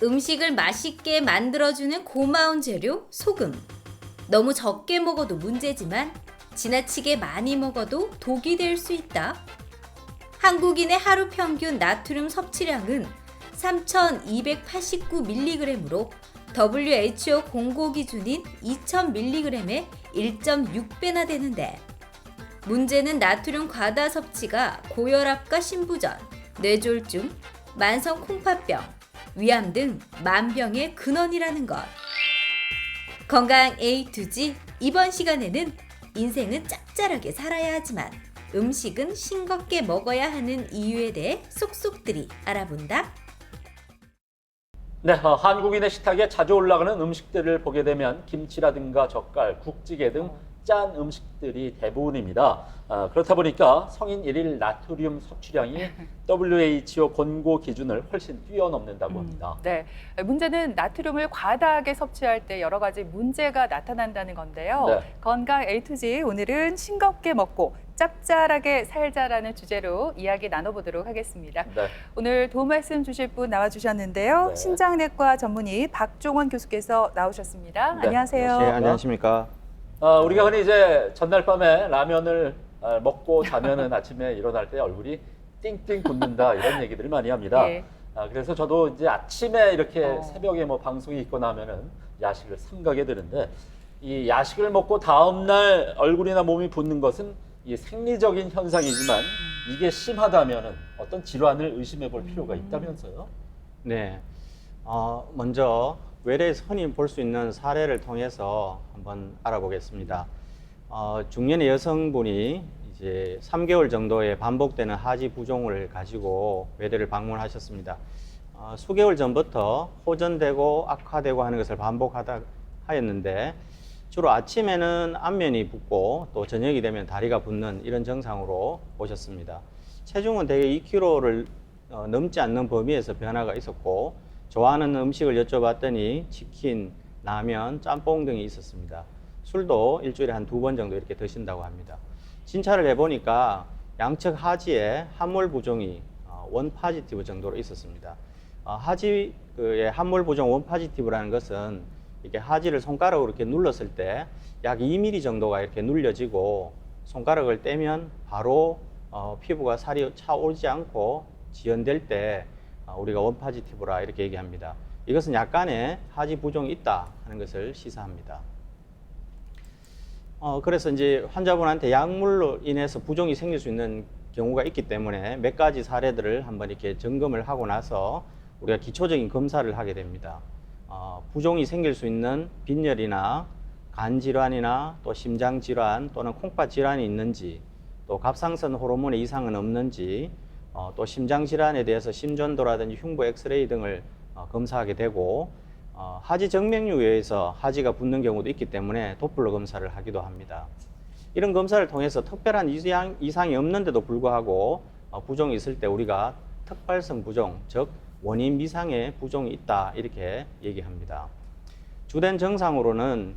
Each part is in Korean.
음식을 맛있게 만들어주는 고마운 재료, 소금. 너무 적게 먹어도 문제지만 지나치게 많이 먹어도 독이 될 수 있다. 한국인의 하루 평균 나트륨 섭취량은 3,289mg으로 WHO 공고 기준인 2,000mg의 1.6배나 되는데, 문제는 나트륨 과다 섭취가 고혈압과 심부전, 뇌졸중, 만성 콩팥병, 위암 등 만병의 근원이라는 것. 건강 A to G, 이번 시간에는 인생은 짭짤하게 살아야 하지만 음식은 싱겁게 먹어야 하는 이유에 대해 쏙쏙들이 알아본다. 네, 한국인의 식탁에 자주 올라가는 음식들을 보게 되면 김치라든가 젓갈, 국찌개 등 짠 음식들이 대부분입니다. 그렇다 보니까 성인 일일 나트륨 섭취량이 WHO 권고 기준을 훨씬 뛰어넘는다고 합니다. 네, 문제는 나트륨을 과다하게 섭취할 때 여러 가지 문제가 나타난다는 건데요. 네. 건강 A to G, 오늘은 싱겁게 먹고 짭짤하게 살자라는 주제로 이야기 나눠보도록 하겠습니다. 네. 오늘 도움 말씀 주실 분 나와주셨는데요. 네. 신장내과 전문의 박종원 교수께서 나오셨습니다. 네, 안녕하세요. 네, 안녕하십니까. 우리가 흔히 이제 전날 밤에 라면을 먹고 자면은 아침에 일어날 때 얼굴이 띵띵 붓는다 이런 얘기들을 많이 합니다. 네. 그래서 저도 이제 아침에 이렇게 어. 새벽에 뭐 방송이 있거나 하면은 야식을 삼가게 되는데, 이 야식을 먹고 다음 날 얼굴이나 몸이 붓는 것은 이 생리적인 현상이지만 이게 심하다면은 어떤 질환을 의심해 볼 필요가 있다면서요? 네, 먼저 외래에서 흔히 볼 수 있는 사례를 통해서 한번 알아보겠습니다. 중년의 여성분이 이제 3개월 정도의 반복되는 하지 부종을 가지고 외래를 방문하셨습니다. 수개월 전부터 호전되고 악화되고 하는 것을 반복하다 하였는데, 주로 아침에는 안면이 붓고 또 저녁이 되면 다리가 붓는 이런 증상으로 오셨습니다. 체중은 대개 2kg를 넘지 않는 범위에서 변화가 있었고, 좋아하는 음식을 여쭤봤더니 치킨, 라면, 짬뽕 등이 있었습니다. 술도 일주일에 한 2번 정도 이렇게 드신다고 합니다. 진찰을 해보니까 양측 하지에 함몰 부종이 원 파지티브 정도로 있었습니다. 하지의 함몰 부종 원 파지티브라는 것은 이렇게 하지를 손가락으로 이렇게 눌렀을 때 약 2mm 정도가 이렇게 눌려지고, 손가락을 떼면 바로 피부가 살이 차오르지 않고 지연될 때 우리가 원 파지티브라 이렇게 얘기합니다. 이것은 약간의 하지 부종이 있다 하는 것을 시사합니다. 그래서 이제 환자분한테 약물로 인해서 부종이 생길 수 있는 경우가 있기 때문에 몇 가지 사례들을 한번 이렇게 점검을 하고 나서 우리가 기초적인 검사를 하게 됩니다. 부종이 생길 수 있는 빈혈이나 간 질환이나 또 심장 질환 또는 콩팥 질환이 있는지, 또 갑상선 호르몬의 이상은 없는지, 또 심장 질환에 대해서 심전도라든지 흉부 엑스레이 등을 검사하게 되고, 하지 정맥류에 의해서 하지가 붓는 경우도 있기 때문에 도플러 검사를 하기도 합니다. 이런 검사를 통해서 특별한 이상이 없는데도 불구하고 부종이 있을 때 우리가 특발성 부종, 즉 원인 미상의 부종이 있다 이렇게 얘기합니다. 주된 증상으로는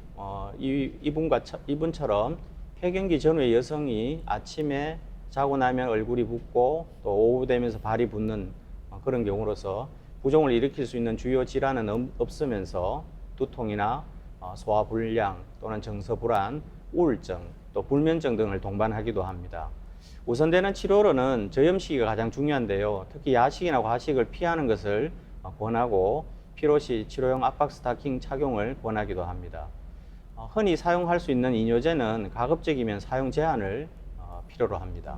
이분처럼 폐경기 전후의 여성이 아침에 자고 나면 얼굴이 붓고 또 오후 되면서 발이 붓는 그런 경우로서 부종을 일으킬 수 있는 주요 질환은 없으면서 두통이나 소화불량 또는 정서불안, 우울증, 또 불면증 등을 동반하기도 합니다. 우선되는 치료로는 저염 시기가 가장 중요한데요. 특히 야식이나 과식을 피하는 것을 권하고, 필요시 치료용 압박 스타킹 착용을 권하기도 합니다. 흔히 사용할 수 있는 이뇨제는 가급적이면 사용 제한을 필요로 합니다.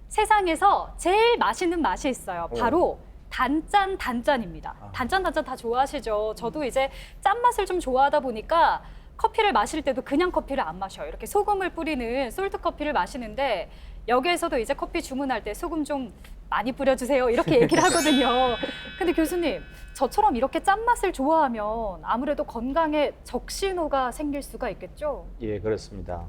세상에서 제일 맛있는 맛이 있어요. 바로 단짠입니다. 단짠 다 좋아하시죠? 저도 이제 짠맛을 좀 좋아하다 보니까 커피를 마실 때도 그냥 커피를 안 마셔요. 이렇게 소금을 뿌리는 솔트 커피를 마시는데, 여기에서도 이제 커피 주문할 때 소금 좀 많이 뿌려주세요 이렇게 얘기를 하거든요. 근데 교수님, 저처럼 이렇게 짠맛을 좋아하면 아무래도 건강에 적신호가 생길 수가 있겠죠? 예, 그렇습니다.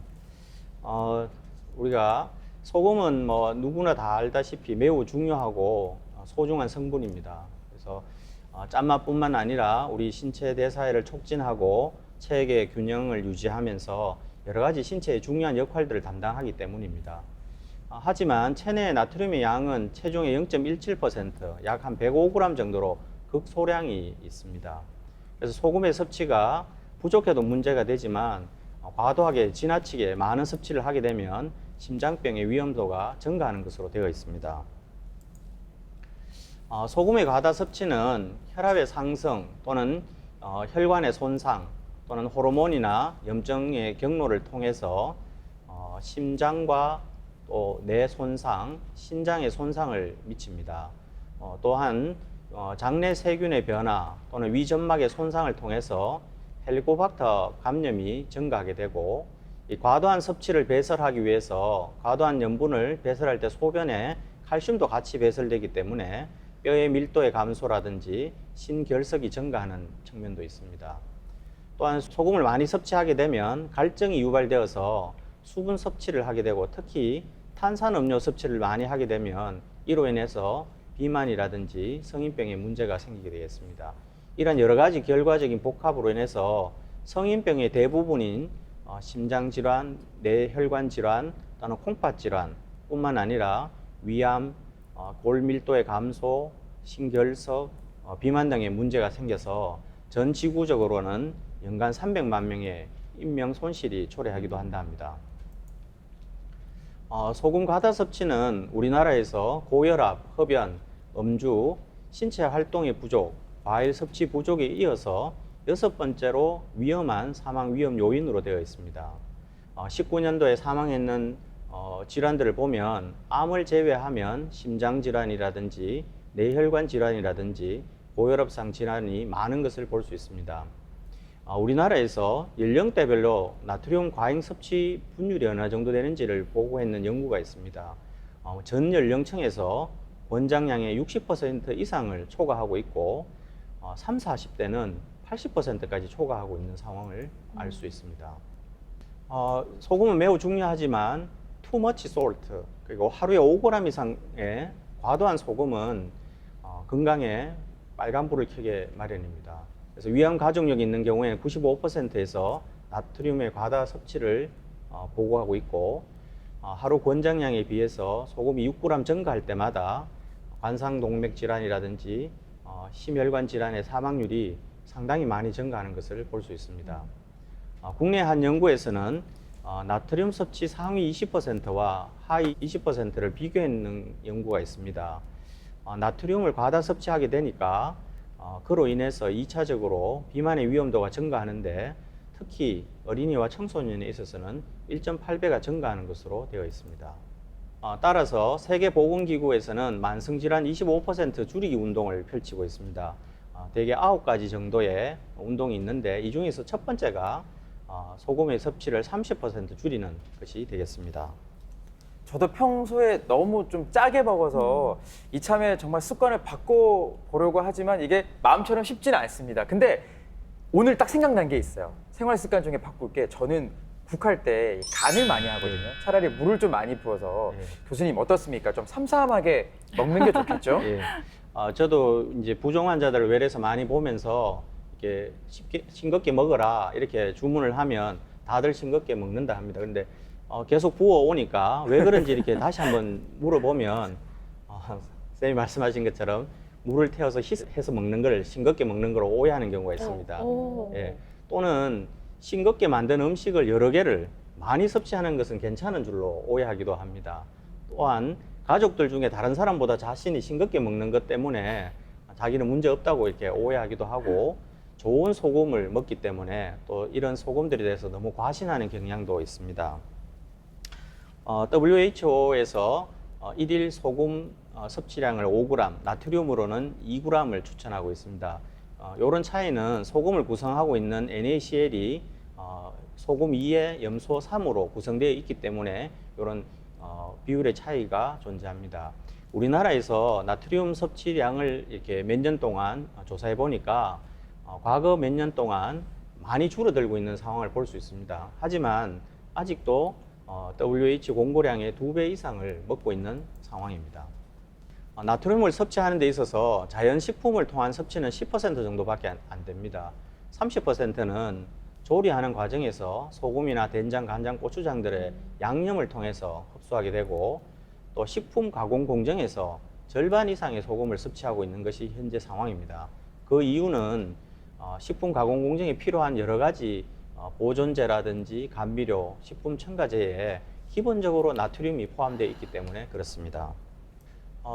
우리가 소금은 뭐 누구나 다 알다시피 매우 중요하고 소중한 성분입니다. 그래서 짠맛뿐만 아니라 우리 신체 대사를 촉진하고 체액의 균형을 유지하면서 여러 가지 신체의 중요한 역할들을 담당하기 때문입니다. 하지만 체내의 나트륨의 양은 체중의 0.17%, 약 한 105g 정도로 극소량이 있습니다. 그래서 소금의 섭취가 부족해도 문제가 되지만 과도하게 지나치게 많은 섭취를 하게 되면 심장병의 위험도가 증가하는 것으로 되어 있습니다. 소금의 과다 섭취는 혈압의 상승 또는 혈관의 손상 또는 호르몬이나 염증의 경로를 통해서 심장과 또 뇌 손상, 신장의 손상을 미칩니다. 또한 장내 세균의 변화 또는 위점막의 손상을 통해서 헬리코박터 감염이 증가하게 되고, 이 과도한 섭취를 배설하기 위해서 과도한 염분을 배설할 때 소변에 칼슘도 같이 배설되기 때문에 뼈의 밀도의 감소라든지 신결석이 증가하는 측면도 있습니다. 또한 소금을 많이 섭취하게 되면 갈증이 유발되어서 수분 섭취를 하게 되고, 특히 탄산음료 섭취를 많이 하게 되면 이로 인해서 비만이라든지 성인병에 문제가 생기게 되겠습니다. 이런 여러 가지 결과적인 복합으로 인해서 성인병의 대부분인 심장질환, 뇌혈관 질환, 또는 콩팥 질환 뿐만 아니라 위암, 골밀도의 감소, 신결석, 비만 등의 문제가 생겨서 전 지구적으로는 연간 300만 명의 인명 손실이 초래하기도 한다 합니다. 소금 과다 섭취는 우리나라에서 고혈압, 흡연, 음주, 신체 활동의 부족, 과일 섭취 부족에 이어서 6번째로 위험한 사망 위험 요인으로 되어 있습니다. 19년도에 사망했는 질환들을 보면 암을 제외하면 심장질환이라든지 뇌혈관 질환이라든지 고혈압상 질환이 많은 것을 볼 수 있습니다. 우리나라에서 연령대별로 나트륨 과잉 섭취 분율이 어느 정도 되는지를 보고했는 연구가 있습니다. 전 연령층에서 권장량의 60% 이상을 초과하고 있고 30, 40대는 80%까지 초과하고 있는 상황을 알 수 있습니다. 소금은 매우 중요하지만 too much salt, 그리고 하루에 5g 이상의 과도한 소금은 건강에 빨간불을 켜게 마련입니다. 그래서 위암 가족력이 있는 경우에 95%에서 나트륨의 과다 섭취를 보고하고 있고, 하루 권장량에 비해서 소금이 6g 증가할 때마다 관상동맥 질환이라든지 심혈관 질환의 사망률이 상당히 많이 증가하는 것을 볼 수 있습니다. 국내 한 연구에서는 나트륨 섭취 상위 20%와 하위 20%를 비교했는 연구가 있습니다. 나트륨을 과다 섭취하게 되니까 그로 인해서 2차적으로 비만의 위험도가 증가하는데, 특히 어린이와 청소년에 있어서는 1.8배가 증가하는 것으로 되어 있습니다. 따라서 세계보건기구에서는 만성질환 25% 줄이기 운동을 펼치고 있습니다. 대개 9가지 정도의 운동이 있는데, 이 중에서 첫 번째가 소금의 섭취를 30% 줄이는 것이 되겠습니다. 저도 평소에 너무 좀 짜게 먹어서 이참에 정말 습관을 바꿔보려고 하지만 이게 마음처럼 쉽지는 않습니다. 근데 오늘 딱 생각난 게 있어요. 생활 습관 중에 바꿀 게, 저는 국할 때 간을 많이 하거든요. 차라리 물을 좀 많이 부어서. 교수님 어떻습니까? 좀 삼삼하게 먹는 게 좋겠죠? 예. 저도 이제 부종 환자들을 외래에서 많이 보면서 이렇게 싱겁게 먹어라 이렇게 주문을 하면 다들 싱겁게 먹는다 합니다. 그런데 계속 부어오니까 왜 그런지 이렇게 다시 한번 물어보면 선생님이 말씀하신 것처럼 물을 태워서 해서 먹는 걸 싱겁게 먹는 걸로 오해하는 경우가 있습니다. 예. 또는 싱겁게 만든 음식을 여러 개를 많이 섭취하는 것은 괜찮은 줄로 오해하기도 합니다. 또한 가족들 중에 다른 사람보다 자신이 싱겁게 먹는 것 때문에 자기는 문제 없다고 이렇게 오해하기도 하고, 좋은 소금을 먹기 때문에 또 이런 소금들에 대해서 너무 과신하는 경향도 있습니다. WHO에서 일일 소금 섭취량을 5g, 나트륨으로는 2g을 추천하고 있습니다. 이런 차이는 소금을 구성하고 있는 NaCl이 소금 2에 염소 3으로 구성되어 있기 때문에 이런 비율의 차이가 존재합니다. 우리나라에서 나트륨 섭취량을 이렇게 몇 년 동안 조사해 보니까 과거 몇 년 동안 많이 줄어들고 있는 상황을 볼 수 있습니다. 하지만 아직도 WHO 공고량의 2배 이상을 먹고 있는 상황입니다. 나트륨을 섭취하는 데 있어서 자연식품을 통한 섭취는 10% 정도밖에 안 됩니다. 30%는 조리하는 과정에서 소금이나 된장, 간장, 고추장들의 양념을 통해서 흡수하게 되고, 또 식품 가공 공정에서 절반 이상의 소금을 섭취하고 있는 것이 현재 상황입니다. 그 이유는 식품 가공 공정에 필요한 여러 가지 보존제라든지 감미료, 식품 첨가제에 기본적으로 나트륨이 포함되어 있기 때문에 그렇습니다.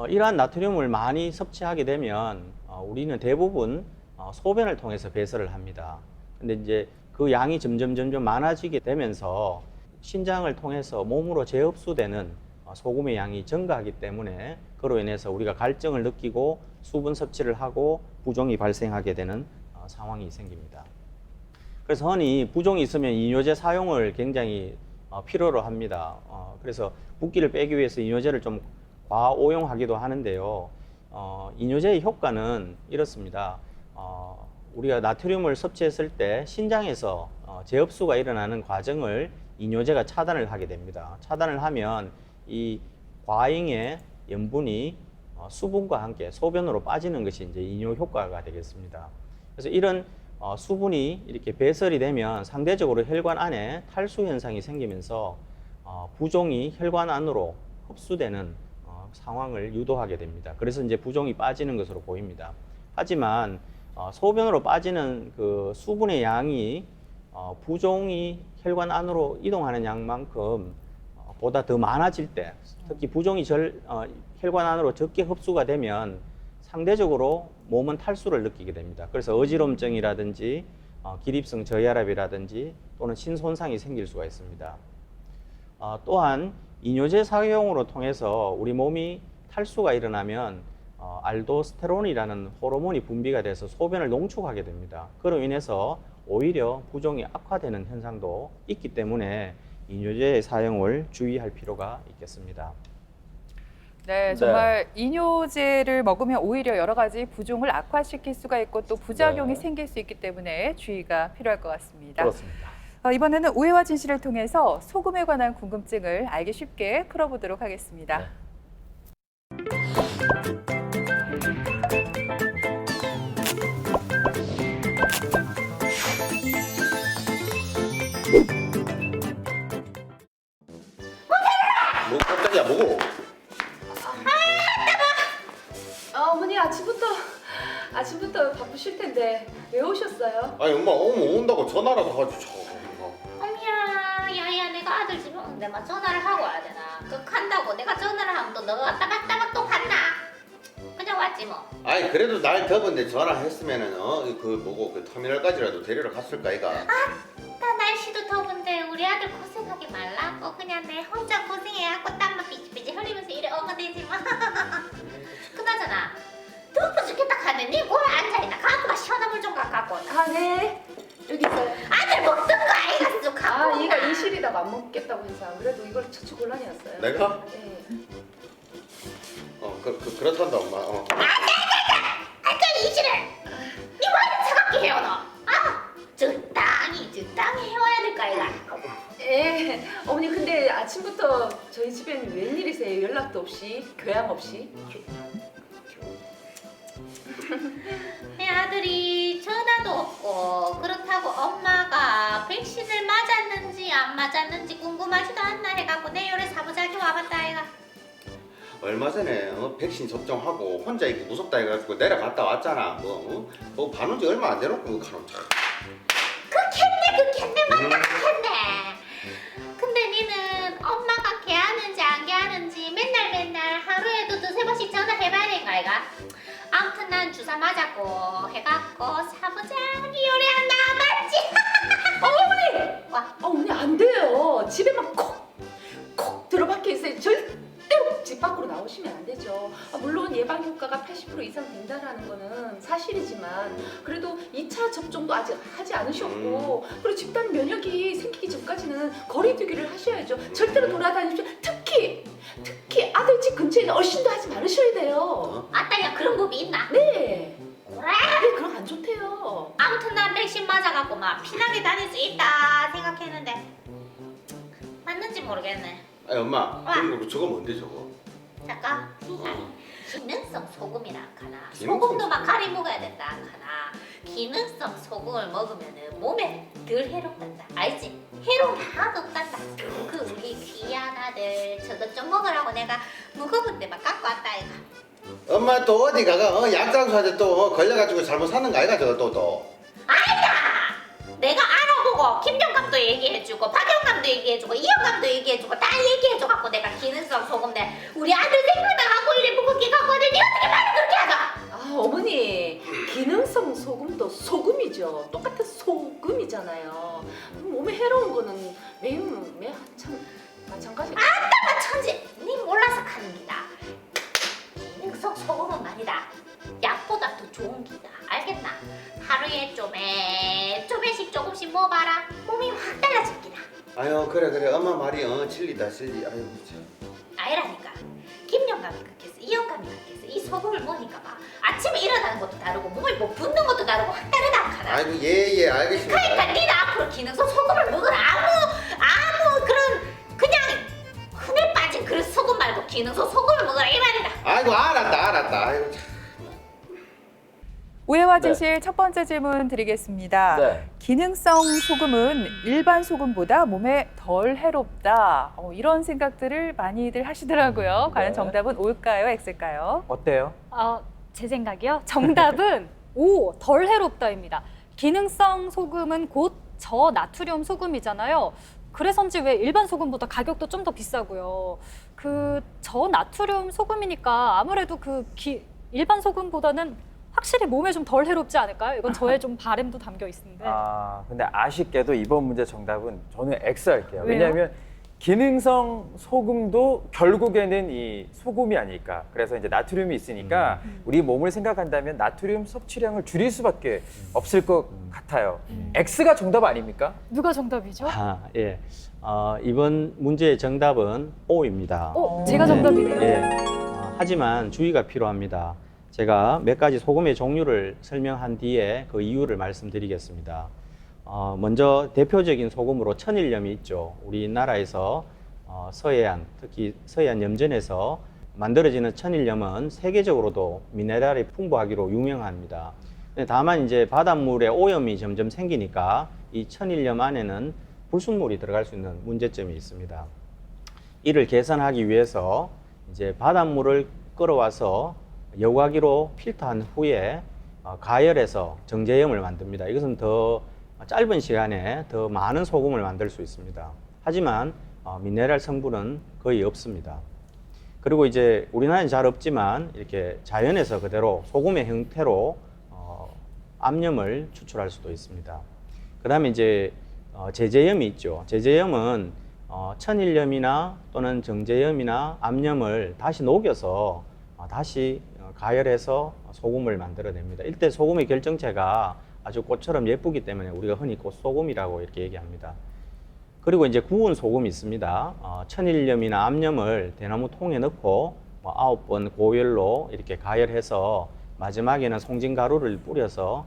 이러한 나트륨을 많이 섭취하게 되면 우리는 대부분 소변을 통해서 배설을 합니다. 근데 이제 그 양이 점점 많아지게 되면서 신장을 통해서 몸으로 재흡수되는 소금의 양이 증가하기 때문에 그로 인해서 우리가 갈증을 느끼고 수분 섭취를 하고 부종이 발생하게 되는 상황이 생깁니다. 그래서 흔히 부종이 있으면 이뇨제 사용을 굉장히 필요로 합니다. 그래서 붓기를 빼기 위해서 이뇨제를 좀 과오용하기도 하는데요. 이뇨제의 효과는 이렇습니다. 우리가 나트륨을 섭취했을 때 신장에서 재흡수가 일어나는 과정을 이뇨제가 차단을 하게 됩니다. 차단을 하면 이 과잉의 염분이 수분과 함께 소변으로 빠지는 것이 이제 이뇨 효과가 되겠습니다. 그래서 이런 수분이 이렇게 배설이 되면 상대적으로 혈관 안에 탈수 현상이 생기면서 부종이 혈관 안으로 흡수되는 상황을 유도하게 됩니다. 그래서 이제 부종이 빠지는 것으로 보입니다. 하지만 소변으로 빠지는 그 수분의 양이 부종이 혈관 안으로 이동하는 양만큼 보다 더 많아질 때, 특히 부종이 혈관 안으로 적게 흡수가 되면 상대적으로 몸은 탈수를 느끼게 됩니다. 그래서 어지럼증이라든지 기립성 저혈압이라든지 또는 신손상이 생길 수가 있습니다. 또한 이뇨제 사용으로 통해서 우리 몸이 탈수가 일어나면 알도스테론이라는 호르몬이 분비가 돼서 소변을 농축하게 됩니다. 그로 인해서 오히려 부종이 악화되는 현상도 있기 때문에 이뇨제의 사용을 주의할 필요가 있겠습니다. 네, 정말 이뇨제를 먹으면 오히려 여러 가지 부종을 악화시킬 수가 있고 또 부작용이 네. 생길 수 있기 때문에 주의가 필요할 것 같습니다. 그렇습니다. 이번에는 오해와 진실을 통해서 소금에 관한 궁금증을 알기 쉽게 풀어보도록 하겠습니다. 네. 뭐 깜짝이야 뭐고? 어머니 아침부터 바쁘실 텐데 왜 오셨어요? 아니 엄마 온다고 전화라도 하지 저. 어미야, 야야, 내가 아들 집에 오는데 막 전화를 하고 와야 되나? 그 간다고 내가 전화를 하면 또 너가 따박따박 또 갔나? 그냥 왔지 뭐. 아니 그래도 날 더운데 전화했으면은 그 터미널까지라도 데리러 갔을까 이가. 나 날씨도 더운데 우리 아들 고생하게 말라고 그냥 내 혼자 고생해갖고 땀만 삐질삐질 흘리면서 이래 오면 되지 뭐. 그나저나 더워 죽겠다 하더니 뭘 앉아있나? 갖고 가 시원한 물 좀 갖고 오나? 아 네 여기 있어요. 아들 먹던 거 아이가 좀 갖고 오나? 얘가 이실이다가 안 먹겠다고 해서 안 그래도 이걸 처치 곤란이었어요. 내가? 네. 그렇단다 엄마. 아까 이실을 니 왜 차갑게 해요 너? 적당히 해와야 될까 이가? 예. 어머니 근데 아침부터 저희 집엔 웬일이세요? 연락도 없이 교양 없이. 내 아들이 전화도 없고 그렇다고 엄마가 백신을 맞았는지 안 맞았는지 궁금하지도 않나 해갖고 내 요래 사무장이 와봤다 아이가. 얼마 전에 백신 접종하고 혼자 있기 무섭다 해가지고 내려갔다 왔잖아. 뭐 반온지 얼마 안 돼놓고 가는 참. 캔네 맞다 캔네. 근데 니는 엄마가 개하는지 안 개하는지 맨날 하루에도 두세 번씩 전화해봐야 되는가 아이가? 아무튼 난 주사 맞았고 해갖고 사무장이 요래 안 나와봤지. 어머니! 와. 어머니 안 돼요. 집에만 콕 들어박혀 있어요. 절대로 집 밖으로 나오시면 안 되죠. 물론 예방 효과가 80% 이상 된다는 거는 사실이지만 그래도 2차 접종도 아직 하지 않으셨고 그리고 집단 면역이 생기기 전까지는 거리두기를 하셔야죠. 절대로 돌아다니십시오. 특히 아들 집 근처에 있는 어르신도 하지 말으셔야 돼요. 아따야 그런 법이 있나? 네. 그래? 네, 그럼 안 좋대요. 아무튼 난 백신 맞아갖고 막 편하게 다닐 수 있다 생각했는데 맞는지 모르겠네. 아니 엄마 그리고 저거 뭔데 저거? 잠깐. 기능성 소금이라 하나. 기능성 소금도 막 소금? 가리 먹어야 된다 하나. 기능성 소금을 먹으면은 몸에 덜 해롭단다. 알지? 해로운 게 하나도 없단다. 그 우리 귀한 아들 저것 좀 먹으라고 내가 무거운데 막 갖고 왔다 이거. 엄마 또 어디 가가 약장수한테 또 걸려가지고 잘못 사는 거 아이가 저거 또. 내가 알아보고 김영감도 얘기해주고 박영감도 얘기해주고 이영감도 얘기해주고 다 얘기해줘갖고 내가 기능성 소금내 우리 아들 생각나갖고 이래 무겁게 갖고 왔는데 어떻게 말을 그렇게 하나? 아 어머니 기능성 소금도 소금이죠. 똑같은 소금이잖아요. 몸에 해로운 거는 매우 마찬가지. 아따마 천지 니 몰라서 하는 기다. 기능성 소금은 말이다 약보다 더 좋은 기다 알겠나? 하루에 쪼매씩 조금씩 먹어봐라 몸이 확 달라질 기다. 아유 그래 엄마 말이 진리다 진리. 아유 참. 아이라니까 김영감이 그렇게 했어 이영감이 그렇게 했어 이 소금을 먹으니까 봐 아침에 일어나는 것도 다르고 몸을 뭐 붓는 것도 다르고 확 다르다 하라. 아이고 예 알겠습니다. 그러니까 니는 앞으로 기능성 소금을 먹으라. 아무 그런 그냥 흔해 빠진 그런 소금 말고 기능성 소금을 먹으라 이 말이다. 아이고 알았다. 아이고 참. 오해와 네. 진실 첫 번째 질문 드리겠습니다. 네. 기능성 소금은 일반 소금보다 몸에 덜 해롭다. 이런 생각들을 많이들 하시더라고요. 과연 네. 정답은 O일까요, X일까요? 어때요? 제 생각이요. 정답은 O, 덜 해롭다입니다. 기능성 소금은 곧 저나트륨 소금이잖아요. 그래서인지 왜 일반 소금보다 가격도 좀 더 비싸고요. 그 저나트륨 소금이니까 아무래도 일반 소금보다는 확실히 몸에 좀 덜 해롭지 않을까요? 이건 저의 좀 바램도 담겨 있는데. 근데 아쉽게도 이번 문제 정답은 저는 X 할게요. 왜요? 왜냐하면 기능성 소금도 결국에는 이 소금이 아닐까. 그래서 이제 나트륨이 있으니까 우리 몸을 생각한다면 나트륨 섭취량을 줄일 수밖에 없을 것 같아요. X가 정답 아닙니까? 누가 정답이죠? 예. 이번 문제의 정답은 O입니다. 제가 정답이네요. 예. 하지만 주의가 필요합니다. 제가 몇 가지 소금의 종류를 설명한 뒤에 그 이유를 말씀드리겠습니다. 먼저 대표적인 소금으로 천일염이 있죠. 우리나라에서 서해안, 특히 서해안 염전에서 만들어지는 천일염은 세계적으로도 미네랄이 풍부하기로 유명합니다. 다만 이제 바닷물에 오염이 점점 생기니까 이 천일염 안에는 불순물이 들어갈 수 있는 문제점이 있습니다. 이를 개선하기 위해서 이제 바닷물을 끌어와서 여과기로 필터한 후에 가열해서 정제염을 만듭니다. 이것은 더 짧은 시간에 더 많은 소금을 만들 수 있습니다. 하지만 미네랄 성분은 거의 없습니다. 그리고 이제 우리나라는 잘 없지만 이렇게 자연에서 그대로 소금의 형태로 암염을 추출할 수도 있습니다. 그 다음에 이제 제제염이 있죠. 제제염은 천일염이나 또는 정제염이나 암염을 다시 녹여서 다시 가열해서 소금을 만들어냅니다. 이때 소금의 결정체가 아주 꽃처럼 예쁘기 때문에 우리가 흔히 꽃소금이라고 이렇게 얘기합니다. 그리고 이제 구운 소금이 있습니다. 천일염이나 암염을 대나무 통에 넣고 9번 고열로 이렇게 가열해서 마지막에는 송진가루를 뿌려서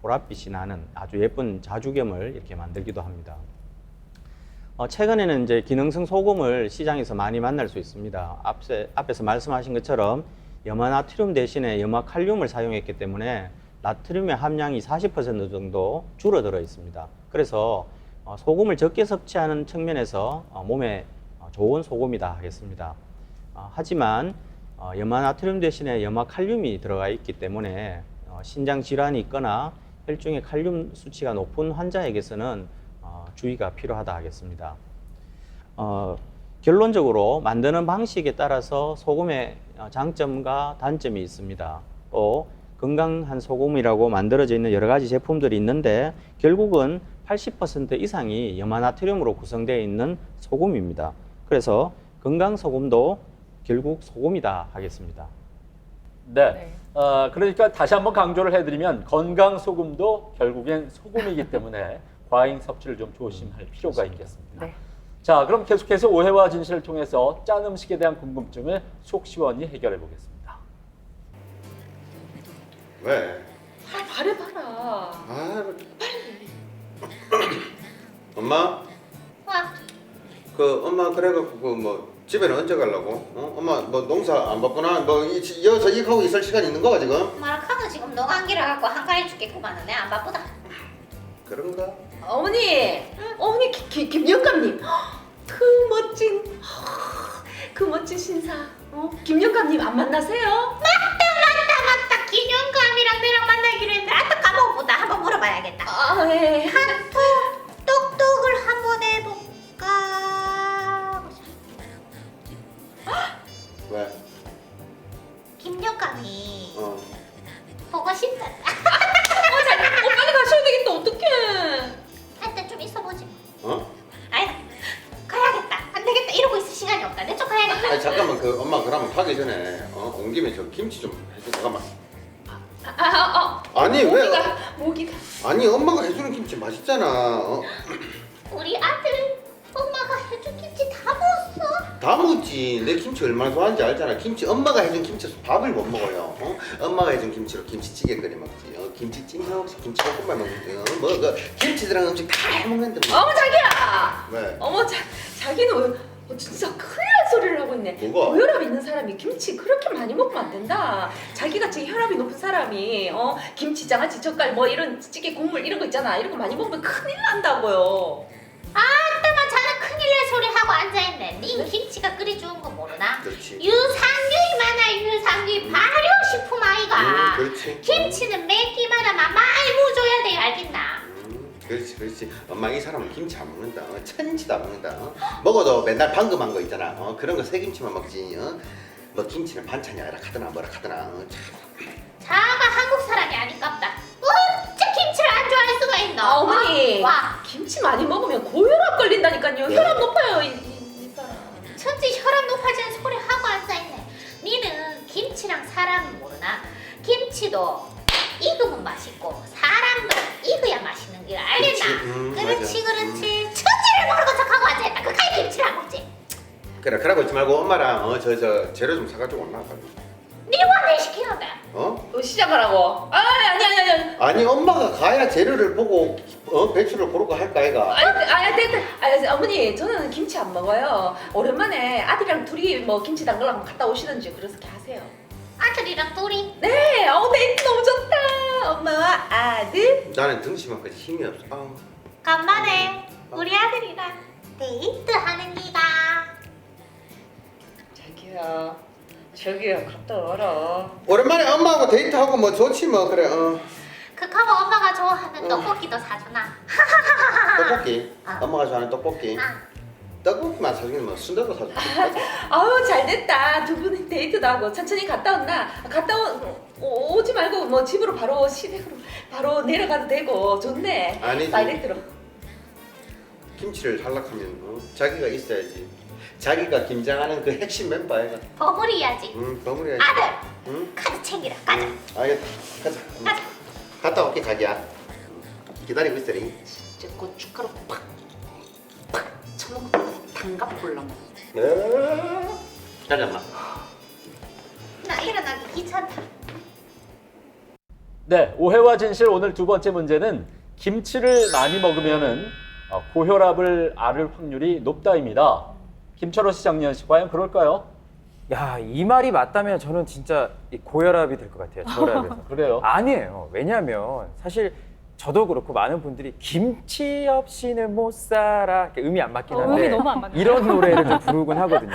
보랏빛이 나는 아주 예쁜 자주겸을 이렇게 만들기도 합니다. 최근에는 이제 기능성 소금을 시장에서 많이 만날 수 있습니다. 앞에서 말씀하신 것처럼 염화나트륨 대신에 염화칼륨을 사용했기 때문에 나트륨의 함량이 40% 정도 줄어들어 있습니다. 그래서 소금을 적게 섭취하는 측면에서 몸에 좋은 소금이다 하겠습니다. 하지만 염화나트륨 대신에 염화칼륨이 들어가 있기 때문에 신장 질환이 있거나 혈중의 칼륨 수치가 높은 환자에게서는 주의가 필요하다 하겠습니다. 결론적으로 만드는 방식에 따라서 소금의 장점과 단점이 있습니다. 또 건강한 소금이라고 만들어져 있는 여러 가지 제품들이 있는데 결국은 80% 이상이 염화나트륨으로 구성되어 있는 소금입니다. 그래서 건강 소금도 결국 소금이다 하겠습니다. 네. 그러니까 다시 한번 강조를 해드리면 건강 소금도 결국엔 소금이기 때문에 과잉 섭취를 좀 조심할 필요가 있겠습니다. 네. 자, 그럼 계속해서 오해와 진실을 통해서 짠 음식에 대한 궁금증을 속 시원히 해결해 보겠습니다. 왜? 말해봐라. 엄마? 와 엄마 그래갖고 집에는 언제 가려고? 엄마 농사 안 바쁘나? 이어서 일하고 있을 시간 있는 거가 지금? 마라카는 지금 노감기라 갖고 한가해 죽겠구만. 내가 안 바쁘다. 그런가? 어머니 김영감님, 그 멋진 그 멋진 신사 김영감님 안 만나세요? 맞다. 기념감이랑 내랑 만나기로 했는데 아까 까먹었다. 한번 물어봐야겠다. 아 네. 카톡 똑똑을 한번 해볼까? 왜? 김영감이 어. 보고 싶다. 빨리 가셔야 되겠다. 어떡해. 일단 좀 있어보지. 어? 아이 가야겠다. 안 되겠다. 이러고 있을 시간이 없다. 내 쪽 가야겠다. 아니 잠깐만 그 엄마 그러면 가기 전에 온 김에 저 김치 좀 해줘. 잠깐만. 아니 왜? 모기가. 아니 엄마가 해주는 김치 맛있잖아. 우리 아들 엄마가 해준 김치 다 먹었어. 다 먹지. 내 김치 얼마나 좋아하는지 알잖아. 김치 엄마가 해준 김치에서 밥을 못 먹어요. 엄마가 해준 김치로 김치찌개 끓여 먹지. 김치찜 혹시 김치볶음밥 먹지. 뭐그 김치 들어간 음식 다 해먹는데 뭐. 어머 자기야. 왜? 어머 자기는 진짜 큰일 날 소리를 하고 있네. 뭐가? 고혈압 있는 사람이 김치 그렇게 많이 먹으면 안 된다. 자기같이 혈압이 높은 사람이 김치, 장아찌, 젓갈 뭐 이런 찌개 국물 이런 거 있잖아. 이런 거 많이 먹으면 큰일 난다고요. 아따마 자는 큰일 날 소리 하고 앉아있네. 니 김치가 끓여 주는 거 모르나? 그렇지. 유산균이 많아. 유산균 발효식품 아이가. 그렇지. 김치는 먹기만 하면 많이 줘야 돼. 알겠나? 그렇지. 엄마 이 사람은 김치 안 먹는다. 천지도 안 먹는다. 먹어도 맨날 방금한 거 있잖아. 그런 거 새김치만 먹지. 뭐 김치는 반찬이 아니라 카드나 뭐라 카드나. 자가 한국 사람이 아니깝다. 어째 김치를 안 좋아할 수가 있나? 어머니. 와, 김치 많이 먹으면 고혈압 걸린다니까요. 네. 혈압 높아요 이 사람. 천지 혈압 높아지는 소리 하고 앉아있네. 니는 김치랑 사람은 모르나? 김치도 익으면 맛있고 사람도 익어야 맛있는 길 알겠나? 그렇지. 천지를 모르고 척하고 앉아있다. 그까이 김치를 안 먹지. 그래 그러고 있지 말고 엄마랑 저 재료 좀 사가지고 온나 빨리. 니와 내 시키는데. 시작하라고. 아니. 아니 엄마가 가야 재료를 보고 배추를 고르고 할까 아이가. 아니, 어머니 저는 김치 안 먹어요. 오랜만에 아들이랑 둘이 뭐 김치 담글러 한번 갔다 오시든지 그렇게 하세요. 아들이랑 둘이. 네, 데이트 너무 좋다. 엄마와 아들. 나는 등심만까지 힘이 없어. 간만에 우리 아들이랑 데이트 하는 기가. 자기야, 저기야 갔다 와라. 오랜만에 엄마하고 데이트하고 뭐 좋지 뭐 그래. 그카고 엄마가 좋아하는 떡볶이도 사주나. 떡볶이. 엄마가 좋아하는 떡볶이. 아. 떡볶이만 사주면 뭐 순대도 사줄게. 아우 잘됐다. 두 분이 데이트도 하고 천천히 갔다 왔나? 오지 말고 뭐 집으로 바로 시댁으로 바로 내려가도 되고 좋네. 아니지. 다이렉트로. 김치를 하려면 자기가 있어야지. 자기가 김장하는 그 핵심 멤버 아이가. 버무리야지. 버무려야지. 아들. 응? 카드 챙기라. 가자. 알겠다. 가자. 가자. 갔다 올게 자기야. 기다리고 있으리. 진짜 고춧가루 팍 쳐먹고 담가볼라. 가자 엄마. 나 일어나기 귀찮다. 네, 오해와 진실 오늘 두 번째 문제는 김치를 많이 먹으면은 고혈압을 앓을 확률이 높다입니다. 김철호 씨, 장리현 씨, 과연 그럴까요? 야, 이 말이 맞다면 저는 진짜 이 고혈압이 될 것 같아요. 저혈압에서. 그래요? 아니에요. 왜냐하면 사실 저도 그렇고 많은 분들이 김치 없이는 못 살아 이렇게 음이 안 맞긴 한데 음이 너무 안 맞네요. 이런 노래를 좀 부르곤 하거든요.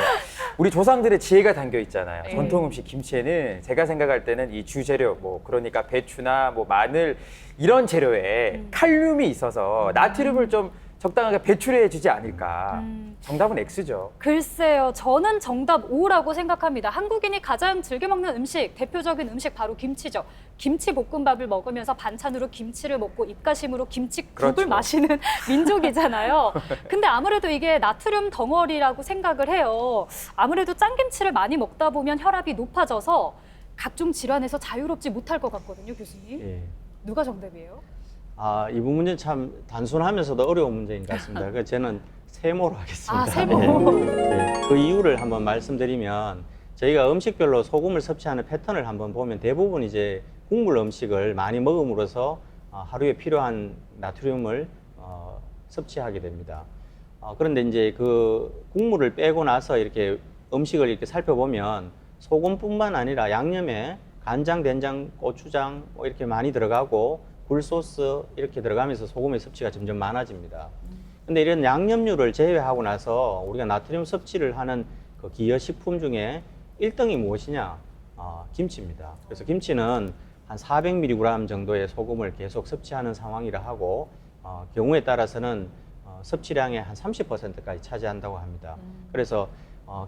우리 조상들의 지혜가 담겨 있잖아요. 네. 전통 음식 김치에는 제가 생각할 때는 이 주재료 뭐 그러니까 배추나 뭐 마늘 이런 재료에 칼륨이 있어서 나트륨을 좀 적당하게 배출해 주지 않을까. 정답은 X죠. 글쎄요, 저는 정답 O라고 생각합니다. 한국인이 가장 즐겨 먹는 음식, 대표적인 음식 바로 김치죠. 김치볶음밥을 먹으면서 반찬으로 김치를 먹고 입가심으로 김치국을 그렇죠. 마시는 민족이잖아요. 근데 아무래도 이게 나트륨 덩어리라고 생각을 해요. 아무래도 짠김치를 많이 먹다 보면 혈압이 높아져서 각종 질환에서 자유롭지 못할 것 같거든요, 교수님. 예. 누가 정답이에요? 이 문제는 참 단순하면서도 어려운 문제인 것 같습니다. 그래서 저는 세모로 하겠습니다. 아, 세모. 네. 그 이유를 한번 말씀드리면 저희가 음식별로 소금을 섭취하는 패턴을 한번 보면 대부분 이제 국물 음식을 많이 먹음으로써 하루에 필요한 나트륨을 섭취하게 됩니다. 그런데 이제 그 국물을 빼고 나서 이렇게 음식을 이렇게 살펴보면 소금뿐만 아니라 양념에 간장, 된장, 고추장 뭐 이렇게 많이 들어가고 굴소스 이렇게 들어가면서 소금의 섭취가 점점 많아집니다. 근데 이런 양념류를 제외하고 나서 우리가 나트륨 섭취를 하는 그 그 기여식품 중에 1등이 무엇이냐? 김치입니다. 그래서 김치는 한 400mg 정도의 소금을 계속 섭취하는 상황이라 하고 경우에 따라서는 섭취량의 한 30%까지 차지한다고 합니다. 그래서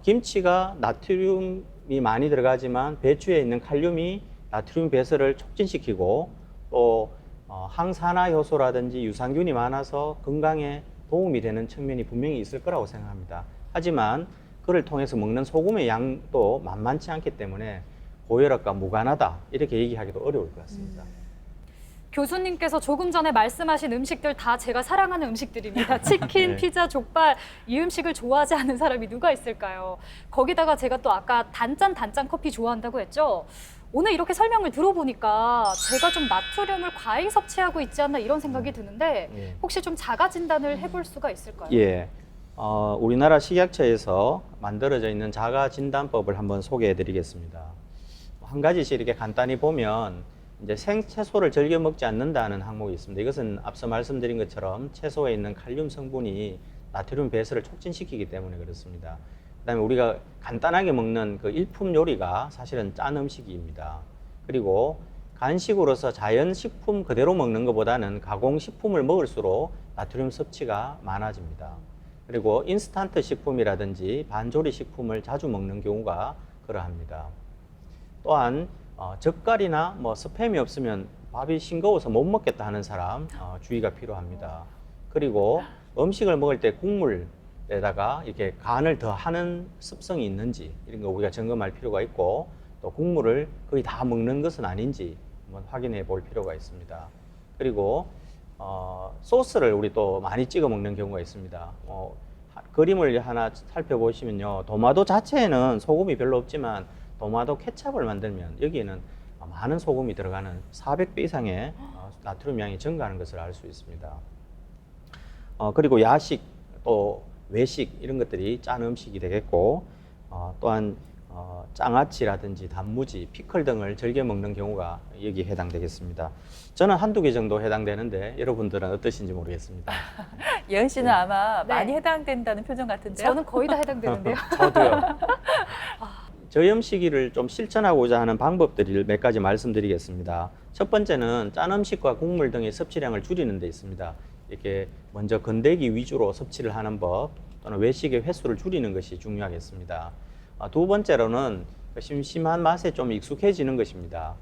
김치가 나트륨이 많이 들어가지만 배추에 있는 칼륨이 나트륨 배설을 촉진시키고 또 항산화 효소라든지 유산균이 많아서 건강에 도움이 되는 측면이 분명히 있을 거라고 생각합니다. 하지만 그를 통해서 먹는 소금의 양도 만만치 않기 때문에 고혈압과 무관하다 이렇게 얘기하기도 어려울 것 같습니다. 교수님께서 조금 전에 말씀하신 음식들 다 제가 사랑하는 음식들입니다. 치킨, 네. 피자, 족발 이 음식을 좋아하지 않는 사람이 누가 있을까요? 거기다가 제가 또 아까 단짠 커피 좋아한다고 했죠? 오늘 이렇게 설명을 들어보니까 제가 좀 나트륨을 과잉 섭취하고 있지 않나 이런 생각이 드는데 예. 혹시 좀 자가 진단을 해볼 수가 있을까요? 예. 우리나라 식약처에서 만들어져 있는 자가 진단법을 한번 소개해 드리겠습니다. 한 가지씩 이렇게 간단히 보면 이제 생채소를 즐겨 먹지 않는다는 항목이 있습니다. 이것은 앞서 말씀드린 것처럼 채소에 있는 칼륨 성분이 나트륨 배설을 촉진시키기 때문에 그렇습니다. 그다음에 우리가 간단하게 먹는 그 일품 요리가 사실은 짠 음식입니다. 그리고 간식으로서 자연 식품 그대로 먹는 것보다는 가공 식품을 먹을수록 나트륨 섭취가 많아집니다. 그리고 인스턴트 식품이라든지 반조리 식품을 자주 먹는 경우가 그러합니다. 또한 젓갈이나 뭐 스팸이 없으면 밥이 싱거워서 못 먹겠다 하는 사람 주의가 필요합니다. 그리고 음식을 먹을 때 국물에다가 이렇게 간을 더 하는 습성이 있는지 이런 거 우리가 점검할 필요가 있고 또 국물을 거의 다 먹는 것은 아닌지 한번 확인해 볼 필요가 있습니다. 그리고 소스를 우리 또 많이 찍어 먹는 경우가 있습니다. 그림을 하나 살펴보시면요. 도마도 자체에는 소금이 별로 없지만 도마도 케찹을 만들면 여기에는 많은 소금이 들어가는 400배 이상의 나트륨 양이 증가하는 것을 알 수 있습니다. 그리고 야식 또 외식 이런 것들이 짠 음식이 되겠고 또한 장아찌라든지 단무지, 피클 등을 즐겨 먹는 경우가 여기에 해당되겠습니다. 저는 한두 개 정도 해당되는데 여러분들은 어떠신지 모르겠습니다. 예은 씨는 네. 아마 네. 많이 해당된다는 표정 같은데요? 저는 거의 다 해당되는데요. 저도요. 저염 시기를 좀 실천하고자 하는 방법들을 몇 가지 말씀드리겠습니다. 첫 번째는 짠 음식과 국물 등의 섭취량을 줄이는 데 있습니다. 이렇게 먼저 건더기 위주로 섭취를 하는 법 또는 외식의 횟수를 줄이는 것이 중요하겠습니다. 두 번째로는 심심한 맛에 좀 익숙해지는 것입니다.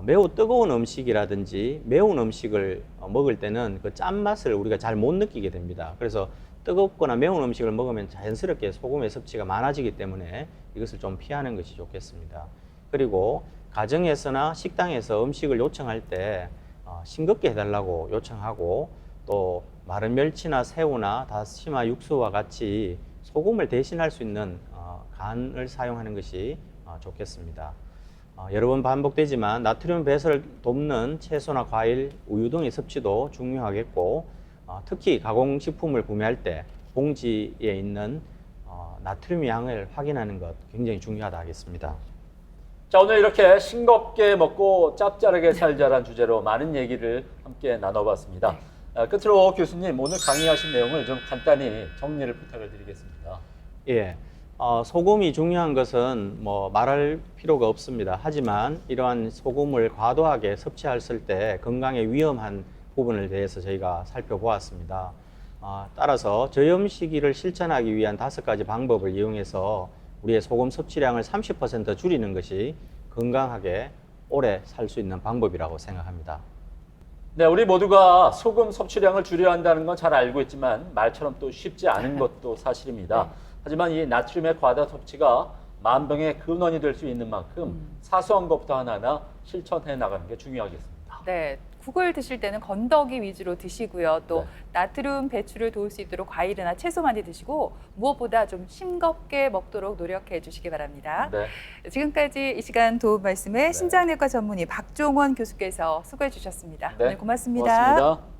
매우 뜨거운 음식이라든지 매운 음식을 먹을 때는 그 짠맛을 우리가 잘 못 느끼게 됩니다. 그래서 뜨겁거나 매운 음식을 먹으면 자연스럽게 소금의 섭취가 많아지기 때문에 이것을 좀 피하는 것이 좋겠습니다. 그리고 가정에서나 식당에서 음식을 요청할 때 싱겁게 해달라고 요청하고 또 마른 멸치나 새우나 다시마 육수와 같이 소금을 대신할 수 있는 간을 사용하는 것이 좋겠습니다. 여러 번 반복되지만 나트륨 배설을 돕는 채소나 과일, 우유 등의 섭취도 중요하겠고 특히 가공식품을 구매할 때 봉지에 있는 나트륨 양을 확인하는 것 굉장히 중요하다 하겠습니다. 자, 오늘 이렇게 싱겁게 먹고 짭짤하게 살자란 주제로 많은 얘기를 함께 나눠봤습니다. 끝으로 교수님, 오늘 강의하신 내용을 좀 간단히 정리를 부탁을 드리겠습니다. 예, 소금이 중요한 것은 뭐 말할 필요가 없습니다. 하지만 이러한 소금을 과도하게 섭취했을 때 건강에 위험한 부분에 대해서 저희가 살펴보았습니다. 따라서 저염 시기를 실천하기 위한 5가지 방법을 이용해서 우리의 소금 섭취량을 30% 줄이는 것이 건강하게 오래 살 수 있는 방법이라고 생각합니다. 네, 우리 모두가 소금 섭취량을 줄여야 한다는 건 잘 알고 있지만 말처럼 또 쉽지 않은 것도 사실입니다. 하지만 이 나트륨의 과다 섭취가 만병의 근원이 될 수 있는 만큼 사소한 것부터 하나하나 실천해 나가는 게 중요하겠습니다. 네, 국을 드실 때는 건더기 위주로 드시고요. 또 네. 나트륨 배출을 도울 수 있도록 과일이나 채소 많이 드시고 무엇보다 좀 싱겁게 먹도록 노력해 주시기 바랍니다. 네. 지금까지 이 시간 도움 말씀에 심장내과 전문의 박종원 교수께서 수고해 주셨습니다. 네. 오늘 고맙습니다. 고맙습니다.